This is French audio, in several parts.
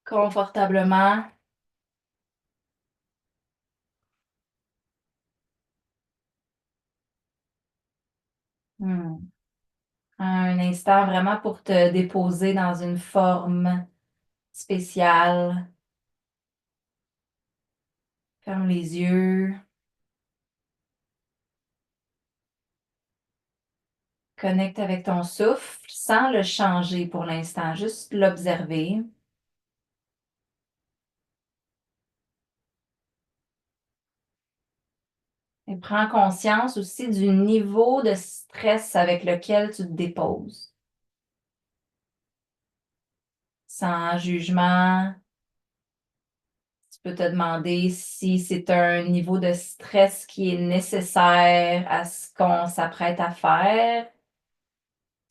Confortablement. Hmm. Un instant vraiment pour te déposer dans une forme spéciale. Ferme les yeux. Connecte avec ton souffle sans le changer pour l'instant, juste l'observer. Et prends conscience aussi du niveau de stress avec lequel tu te déposes. Sans jugement, tu peux te demander si c'est un niveau de stress qui est nécessaire à ce qu'on s'apprête à faire,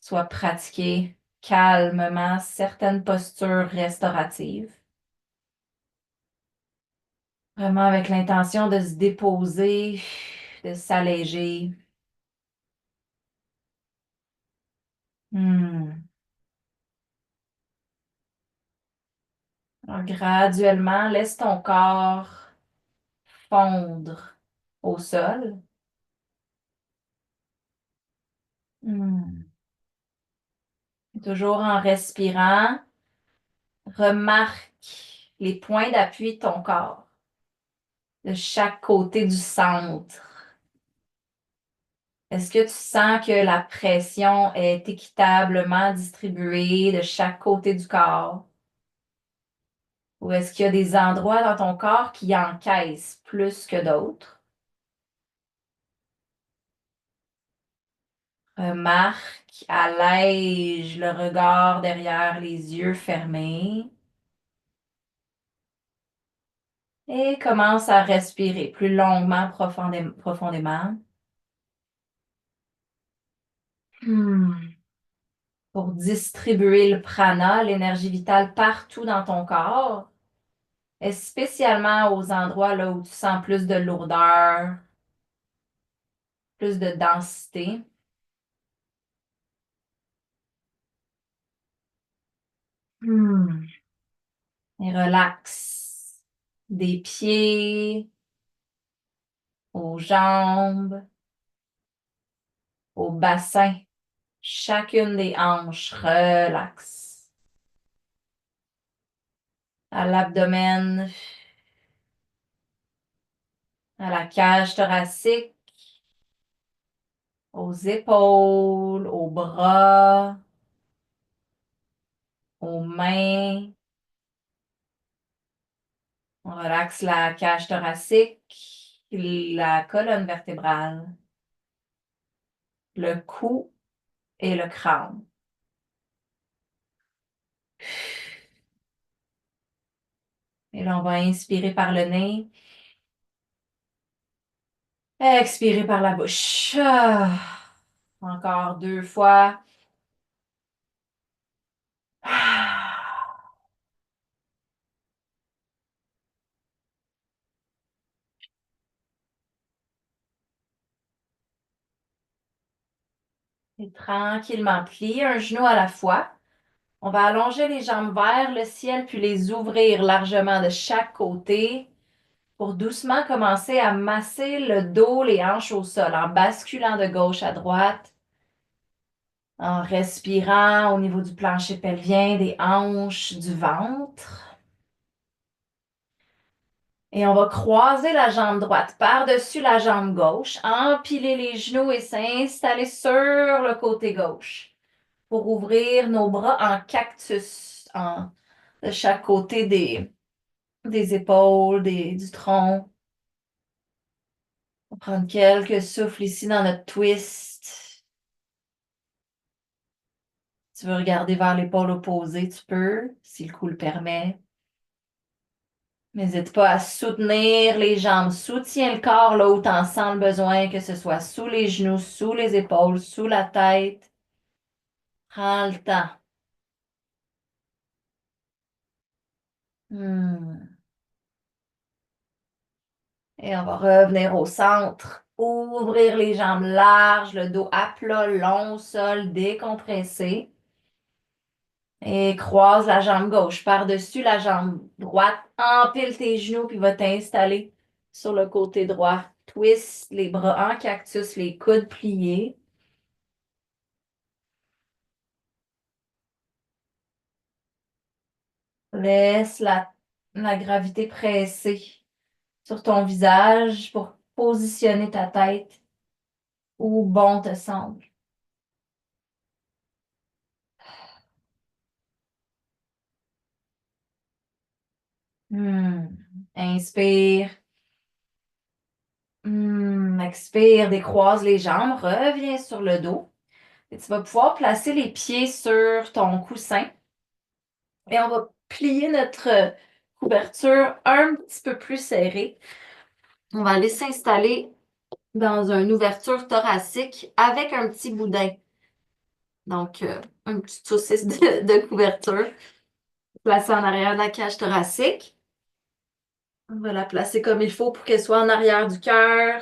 soit pratiquer calmement certaines postures restauratives. Vraiment avec l'intention de se déposer, de s'alléger. Hmm. Alors, graduellement, laisse ton corps fondre au sol. Hmm. Toujours en respirant, remarque les points d'appui de ton corps, de chaque côté du centre. Est-ce que tu sens que la pression est équitablement distribuée de chaque côté du corps? Ou est-ce qu'il y a des endroits dans ton corps qui encaissent plus que d'autres? Remarque, allège le regard derrière les yeux fermés et commence à respirer plus longuement, profondément. Hmm. Pour distribuer le prana, l'énergie vitale partout dans ton corps, et spécialement aux endroits là où tu sens plus de lourdeur, plus de densité. Hmm. Et relaxe des pieds aux jambes, au bassin, chacune des hanches, relaxe. À l'abdomen, à la cage thoracique, aux épaules, aux bras, aux mains. On relaxe la cage thoracique, la colonne vertébrale, le cou et le crâne. Et là, on va inspirer par le nez, expirer par la bouche. Ah. Encore 2 fois. Ah. Et tranquillement, plie un genou à la fois. On va allonger les jambes vers le ciel puis les ouvrir largement de chaque côté pour doucement commencer à masser le dos, les hanches au sol en basculant de gauche à droite, en respirant au niveau du plancher pelvien, des hanches, du ventre. Et on va croiser la jambe droite par-dessus la jambe gauche, empiler les genoux et s'installer sur le côté gauche pour ouvrir nos bras en cactus de chaque côté des épaules, du tronc. On va prendre quelques souffles ici dans notre twist. Si tu veux regarder vers l'épaule opposée, tu peux, si le cou le permet. N'hésite pas à soutenir les jambes. Soutiens le corps là où tu en sens le besoin, que ce soit sous les genoux, sous les épaules, sous la tête. Prends le temps. Hmm. Et on va revenir au centre. Ouvrir les jambes larges, le dos à plat, long au sol, décompressé. Et croise la jambe gauche par-dessus la jambe droite. Empile tes genoux, puis va t'installer sur le côté droit. Twist les bras en cactus, les coudes pliés. Laisse la gravité presser sur ton visage pour positionner ta tête où bon te semble. Hmm. Inspire. Expire, décroise les jambes, reviens sur le dos. Et tu vas pouvoir placer les pieds sur ton coussin. Et on va plier notre couverture un petit peu plus serrée. On va aller s'installer dans une ouverture thoracique avec un petit boudin. Donc, une petite saucisse de couverture placée en arrière de la cage thoracique. On va la placer comme il faut pour qu'elle soit en arrière du cœur.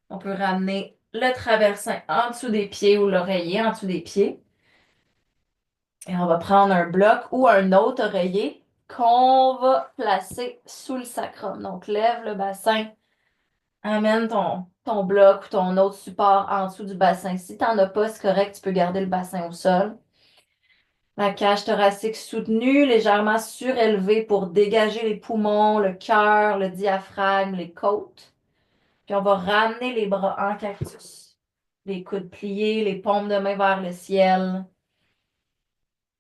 On peut ramener le traversin en dessous des pieds ou l'oreiller en dessous des pieds. Et on va prendre un bloc ou un autre oreiller qu'on va placer sous le sacrum. Donc, lève le bassin, amène ton bloc ou ton autre support en dessous du bassin. Si tu n'en as pas, c'est correct, tu peux garder le bassin au sol. La cage thoracique soutenue, légèrement surélevée pour dégager les poumons, le cœur, le diaphragme, les côtes. Puis on va ramener les bras en cactus. Les coudes pliés, les paumes de main vers le ciel.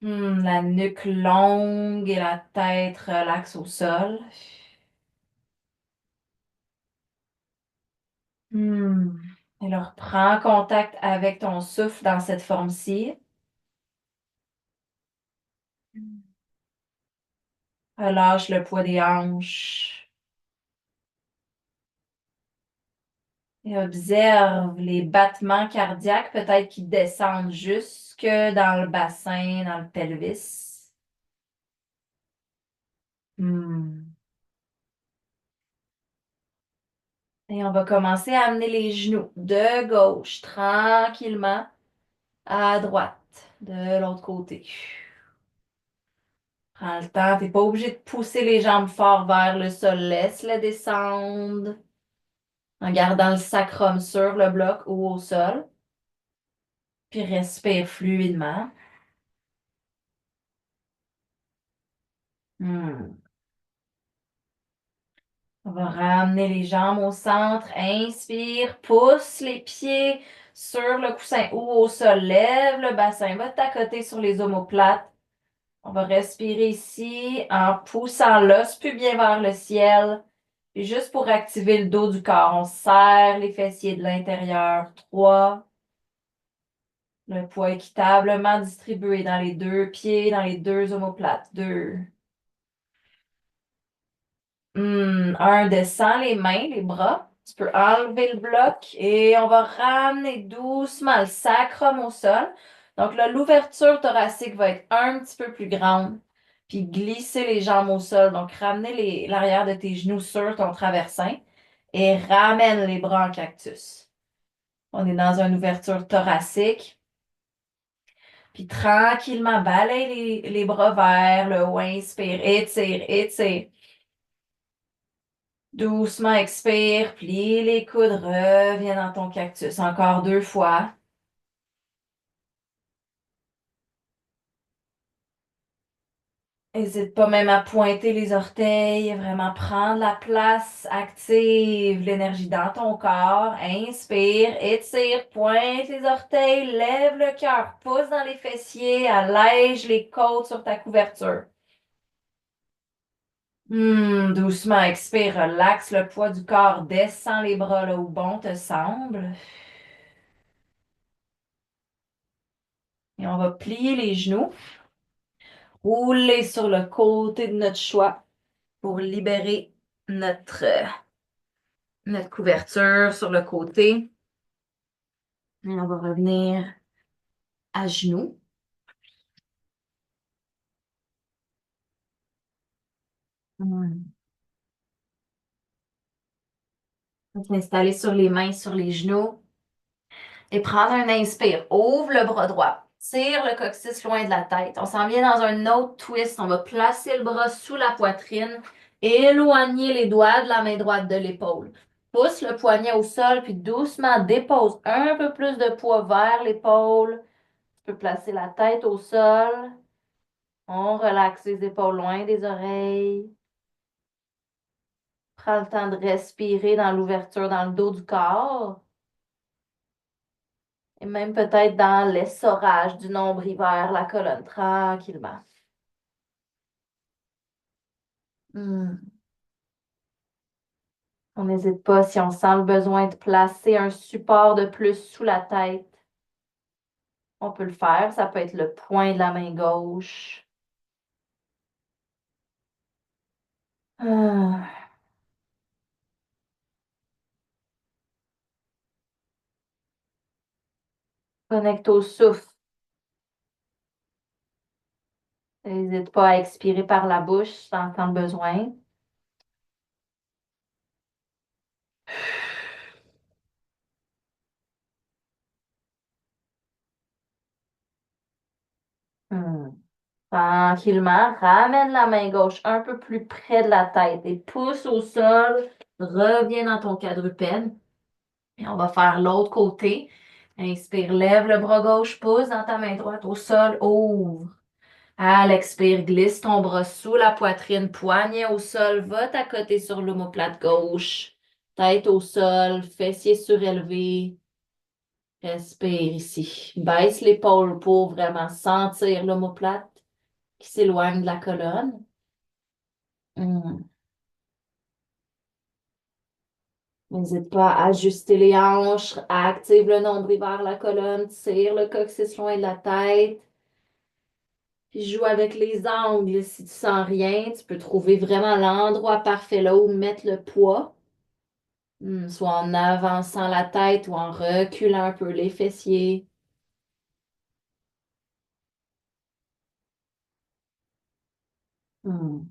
La nuque longue et la tête relaxe au sol. Hmm. Et alors, prends contact avec ton souffle dans cette forme-ci. Relâche le poids des hanches. Et observe les battements cardiaques, peut-être qui descendent jusque dans le bassin, dans le pelvis. Hmm. Et on va commencer à amener les genoux de gauche tranquillement à droite, de l'autre côté. Prends le temps, t'es pas obligé de pousser les jambes fort vers le sol. Laisse-les descendre en gardant le sacrum sur le bloc ou au sol. Puis respire fluidement. Hmm. On va ramener les jambes au centre. Inspire, pousse les pieds sur le coussin ou au sol. Lève le bassin, va de ta côté sur les omoplates. On va respirer ici en poussant l'os pubien vers le ciel. Puis juste pour activer le dos du corps, on serre les fessiers de l'intérieur. 3. Le poids équitablement distribué dans les deux pieds, dans les deux omoplates. 2. 1. Descends les mains, les bras. Tu peux enlever le bloc et on va ramener doucement le sacrum au sol. Donc là, l'ouverture thoracique va être un petit peu plus grande. Puis glisser les jambes au sol. Donc ramener l'arrière de tes genoux sur ton traversin et ramène les bras en cactus. On est dans une ouverture thoracique. Puis tranquillement, balaye les bras vers le haut. Inspire, étire, étire. Doucement, expire, plie les coudes, reviens dans ton cactus. Encore 2 fois. N'hésite pas même à pointer les orteils, vraiment prendre la place, active l'énergie dans ton corps. Inspire, étire, pointe les orteils, lève le cœur, pousse dans les fessiers, allège les côtes sur ta couverture. Doucement, expire, relaxe le poids du corps, descends les bras là où bon te semble. Et on va plier les genoux. Rouler sur le côté de notre choix pour libérer notre couverture sur le côté. Et on va revenir à genoux. On va s'installer sur les mains, sur les genoux. Et prendre un inspire. Ouvre le bras droit. Tire le coccyx loin de la tête. On s'en vient dans un autre twist. On va placer le bras sous la poitrine et éloigner les doigts de la main droite de l'épaule. Pousse le poignet au sol, puis doucement dépose un peu plus de poids vers l'épaule. Tu peux placer la tête au sol. On relaxe les épaules loin des oreilles. Prends le temps de respirer dans l'ouverture dans le dos du corps. Et même peut-être dans l'essorage du nombril vers la colonne, tranquillement. Hmm. On n'hésite pas si on sent le besoin de placer un support de plus sous la tête. On peut le faire. Ça peut être le poing de la main gauche. Ah. Connecte au souffle. N'hésite pas à expirer par la bouche si tu en sens le besoin. Hmm. Tranquillement, ramène la main gauche un peu plus près de la tête et pousse au sol. Reviens dans ton quadrupède. Et on va faire l'autre côté. Inspire, lève le bras gauche, pousse dans ta main droite au sol, ouvre. À l'expire, glisse ton bras sous la poitrine, poignet au sol, va t'accoter sur l'omoplate gauche. Tête au sol, fessiers surélevés. Respire ici. Baisse l'épaule pour vraiment sentir l'omoplate qui s'éloigne de la colonne. Hmm. N'hésite pas à ajuster les hanches, active le nombril vers la colonne, tire le coccyx loin de la tête. Puis joue avec les angles. Si tu sens rien, tu peux trouver vraiment l'endroit parfait là où mettre le poids. Soit en avançant la tête ou en reculant un peu les fessiers. Hmm.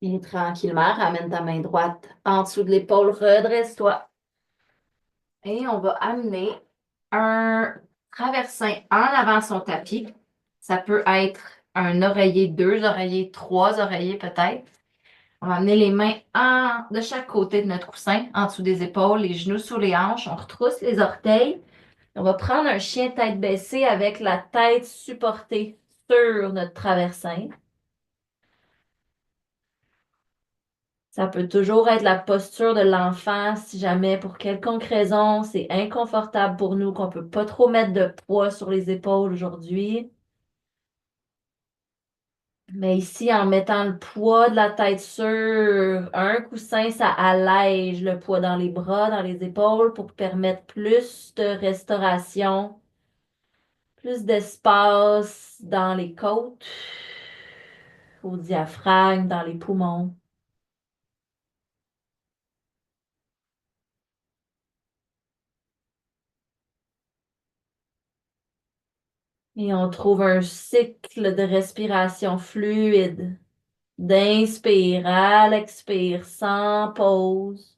Et tranquillement, ramène ta main droite en dessous de l'épaule, redresse-toi. Et on va amener un traversin en avant son tapis. Ça peut être un oreiller, deux oreillers, trois oreillers peut-être. On va amener les mains de chaque côté de notre coussin, en dessous des épaules, les genoux sous les hanches. On retrousse les orteils. On va prendre un chien tête baissée avec la tête supportée sur notre traversin. Ça peut toujours être la posture de l'enfant si jamais pour quelconque raison c'est inconfortable pour nous, qu'on ne peut pas trop mettre de poids sur les épaules aujourd'hui. Mais ici, en mettant le poids de la tête sur un coussin, ça allège le poids dans les bras, dans les épaules pour permettre plus de restauration, plus d'espace dans les côtes, au diaphragme, dans les poumons. Et on trouve un cycle de respiration fluide, d'inspire à l'expire sans pause.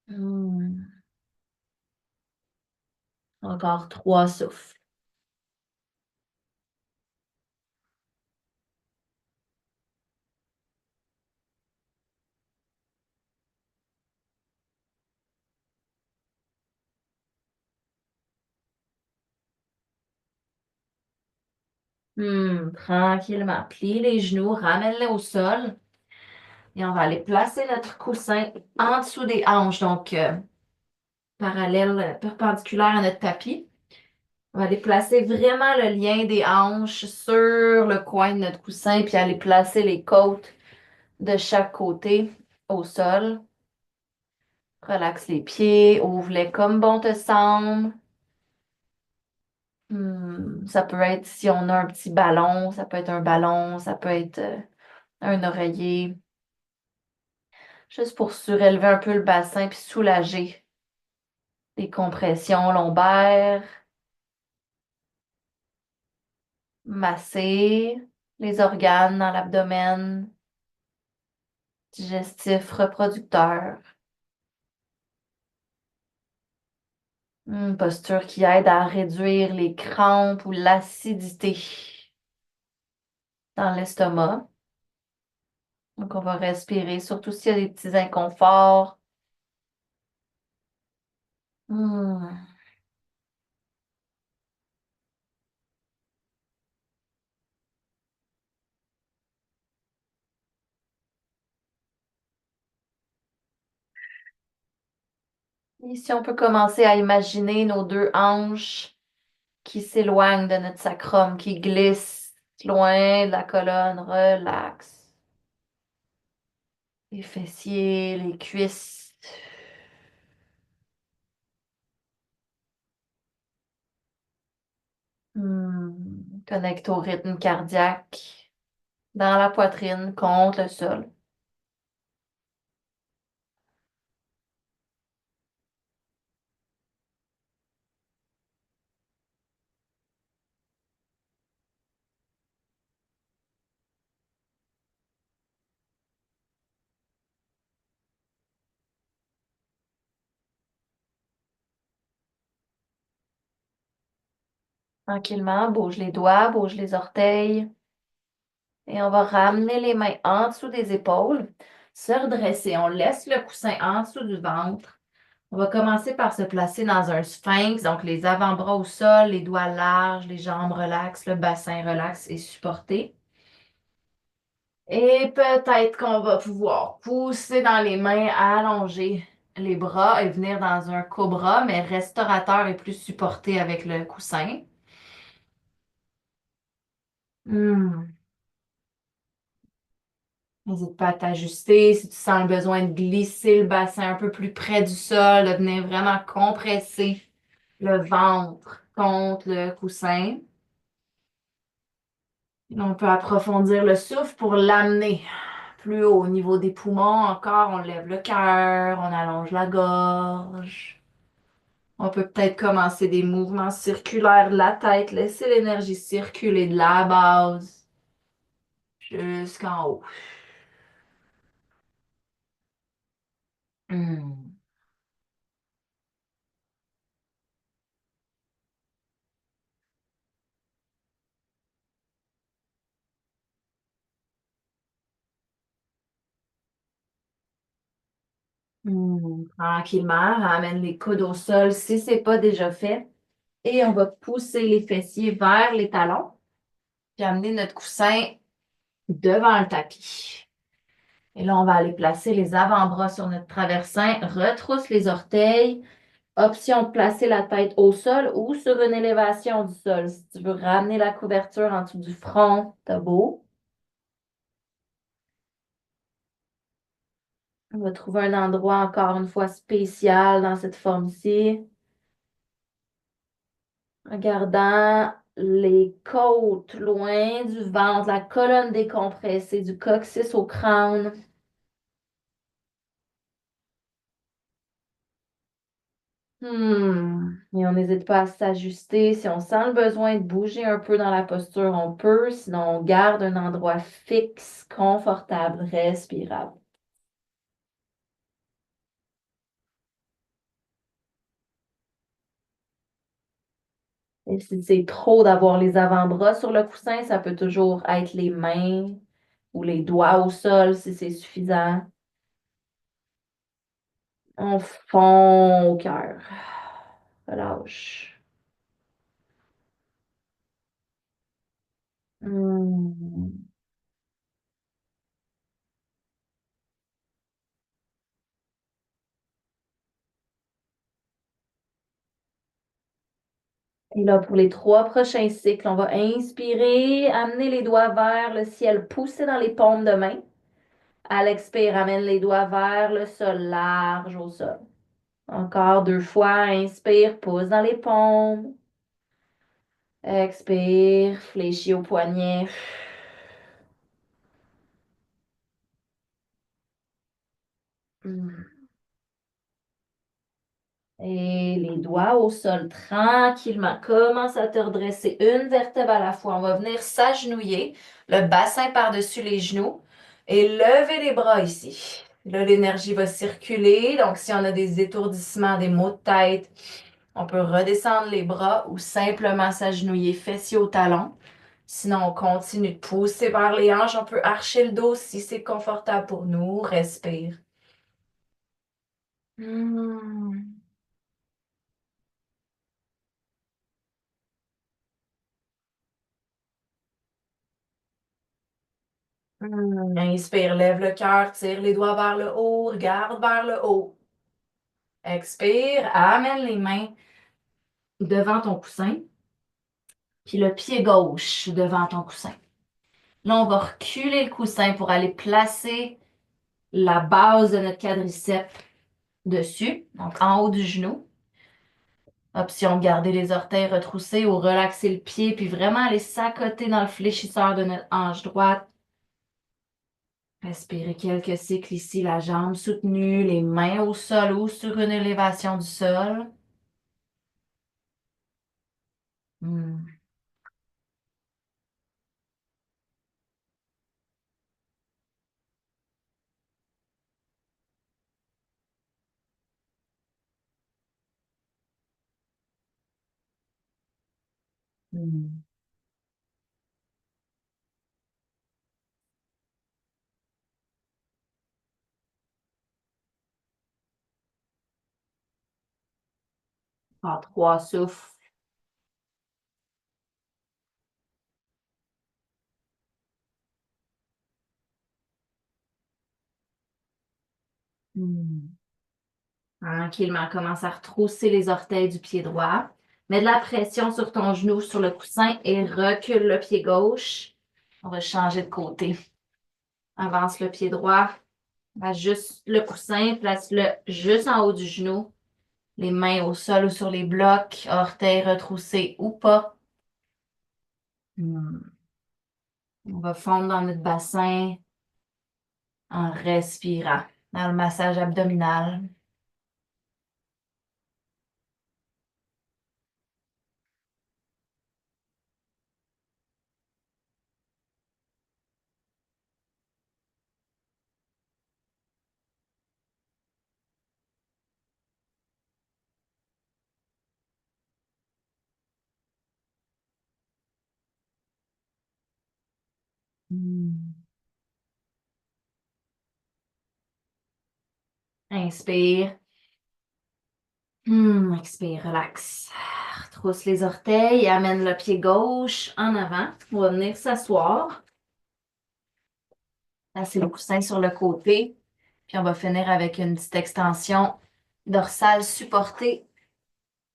Hmm. Encore trois souffles. Tranquillement. Plie les genoux, ramène-les au sol et on va aller placer notre coussin en dessous des hanches, donc parallèle, perpendiculaire à notre tapis. On va aller placer vraiment le lien des hanches sur le coin de notre coussin, puis aller placer les côtes de chaque côté au sol. Relaxe les pieds, ouvre-les comme bon te semble. Ça peut être si on a un petit ballon, ça peut être un ballon, ça peut être un oreiller. Juste pour surélever un peu le bassin puis soulager les compressions lombaires, masser les organes dans l'abdomen, digestif, reproducteur. Posture qui aide à réduire les crampes ou l'acidité dans l'estomac. Donc, on va respirer, surtout s'il y a des petits inconforts. Hmm. Ici, on peut commencer à imaginer nos deux hanches qui s'éloignent de notre sacrum, qui glissent loin de la colonne. Relax. Les fessiers, les cuisses. Connecte au rythme cardiaque dans la poitrine contre le sol. Tranquillement, bouge les doigts, bouge les orteils. Et on va ramener les mains en dessous des épaules, se redresser. On laisse le coussin en dessous du ventre. On va commencer par se placer dans un sphinx, donc les avant-bras au sol, les doigts larges, les jambes relaxes, le bassin relax et supporté. Et peut-être qu'on va pouvoir pousser dans les mains, allonger les bras et venir dans un cobra, mais restaurateur et plus supporté avec le coussin. Hmm. N'hésite pas à t'ajuster. Si tu sens le besoin de glisser le bassin un peu plus près du sol, de venir vraiment compresser le ventre contre le coussin. On peut approfondir le souffle pour l'amener plus haut au niveau des poumons. Encore, on lève le cœur, on allonge la gorge. On peut peut-être commencer des mouvements circulaires de la tête, laisser l'énergie circuler de la base jusqu'en haut. Hmm. Tranquillement, ramène les coudes au sol si ce n'est pas déjà fait. Et on va pousser les fessiers vers les talons, puis amener notre coussin devant le tapis. Et là, on va aller placer les avant-bras sur notre traversin, retrousse les orteils. Option de placer la tête au sol ou sur une élévation du sol. Si tu veux ramener la couverture en dessous du front, t'as beau. On va trouver un endroit encore une fois spécial dans cette forme-ci. En gardant les côtes loin du ventre, la colonne décompressée, du coccyx au crâne. Et on n'hésite pas à s'ajuster. Si on sent le besoin de bouger un peu dans la posture, on peut. Sinon, on garde un endroit fixe, confortable, respirable. Et si c'est trop d'avoir les avant-bras sur le coussin, ça peut toujours être les mains ou les doigts au sol si c'est suffisant. On fond au cœur. Relâche. Hmm. Et là, pour les trois prochains cycles, on va inspirer, amener les doigts vers le ciel, pousser dans les paumes de main. À l'expire, amène les doigts vers le sol, large au sol. Encore deux fois, inspire, pousse dans les paumes. Expire, fléchis au poignet. Hmm. Et les doigts au sol tranquillement. Commence à te redresser une vertèbre à la fois. On va venir s'agenouiller, le bassin par-dessus les genoux. Et levez les bras ici. Là, l'énergie va circuler. Donc, si on a des étourdissements, des maux de tête, on peut redescendre les bras ou simplement s'agenouiller fessier au talon. Sinon, on continue de pousser vers les hanches. On peut archer le dos si c'est confortable pour nous. Respire. Hmm. Inspire, lève le cœur, tire les doigts vers le haut, regarde vers le haut. Expire, amène les mains devant ton coussin, puis le pied gauche devant ton coussin. Là, on va reculer le coussin pour aller placer la base de notre quadriceps dessus, donc en haut du genou. Option de garder les orteils retroussés ou relaxer le pied, puis vraiment aller s'accoter dans le fléchisseur de notre hanche droite. Respirez quelques cycles ici, la jambe soutenue, les mains au sol ou sur une élévation du sol. Hmm. Hmm. En trois souffles. Hmm. Tranquillement, commence à retrousser les orteils du pied droit. Mets de la pression sur ton genou, sur le coussin et recule le pied gauche. On va changer de côté. Avance le pied droit. Ajuste le coussin, place-le juste en haut du genou. Les mains au sol ou sur les blocs, orteils retroussés ou pas. Hmm. On va fondre dans notre bassin en respirant, dans le massage abdominal. Hmm. Inspire. Expire, relax. Retrousse les orteils et amène le pied gauche en avant. On va venir s'asseoir. Placer le coussin sur le côté. Puis on va finir avec une petite extension dorsale supportée.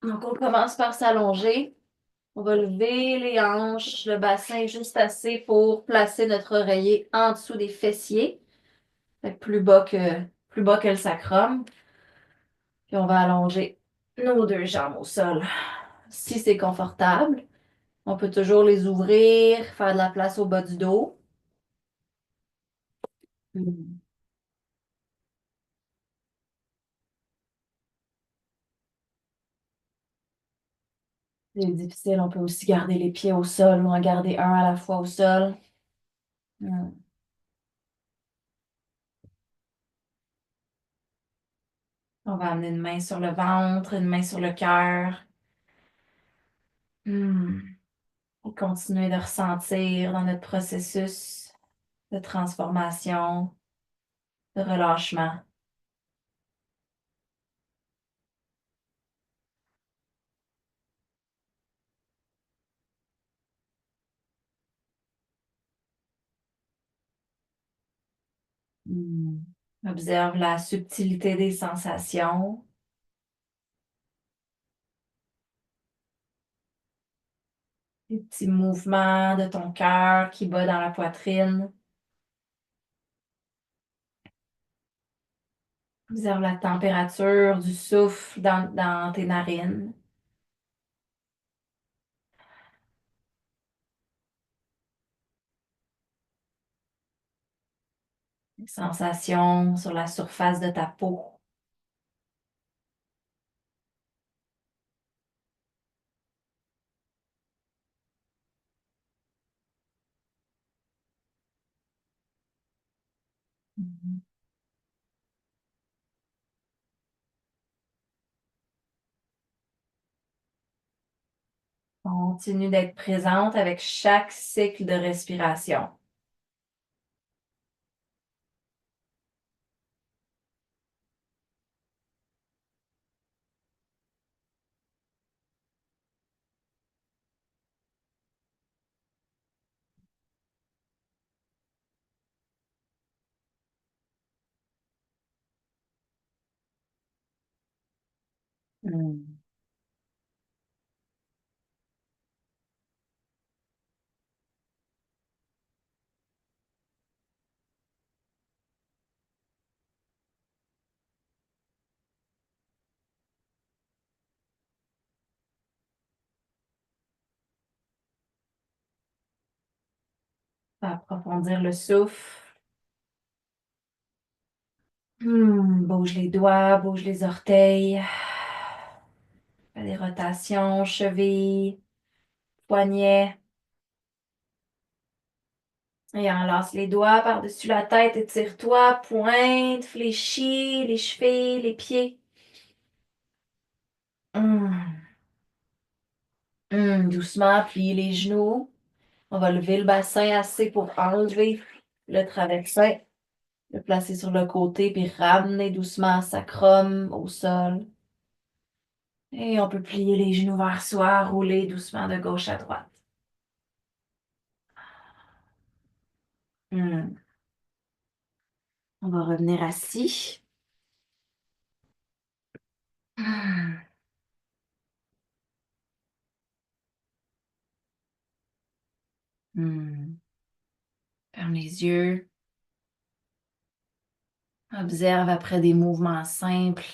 Donc on commence par s'allonger. On va lever les hanches, le bassin juste assez pour placer notre oreiller en dessous des fessiers. Fait que plus bas que le sacrum. Puis on va allonger nos deux jambes au sol. Si c'est confortable, on peut toujours les ouvrir, faire de la place au bas du dos. Mm. C'est difficile, on peut aussi garder les pieds au sol ou en garder un à la fois au sol. Mm. On va amener une main sur le ventre, une main sur le cœur. Mm. Et continuer de ressentir dans notre processus de transformation, de relâchement. Mm. Observe la subtilité des sensations, les petits mouvements de ton cœur qui bat dans la poitrine. Observe la température du souffle dans tes narines. Les sensations sur la surface de ta peau. Mhm. Continue d'être présente avec chaque cycle de respiration. Hmm. Approfondir le souffle. Bouge les doigts, bouge les orteils. Fais des rotations, cheville, poignet. Et enlace les doigts par-dessus la tête, étire-toi, pointe, fléchis, les chevilles, les pieds. Hum, doucement, plie les genoux. On va lever le bassin assez pour enlever le traversin, le placer sur le côté, puis ramener doucement sacrum au sol. Et on peut plier les genoux vers soi, rouler doucement de gauche à droite. Hum. On va revenir assis. Hum. Hum. Ferme les yeux. Observe après des mouvements simples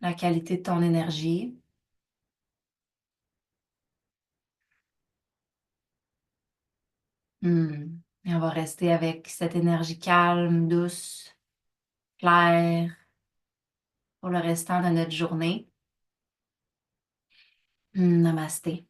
la qualité de ton énergie. Et on va rester avec cette énergie calme, douce, claire pour le restant de notre journée. Namasté.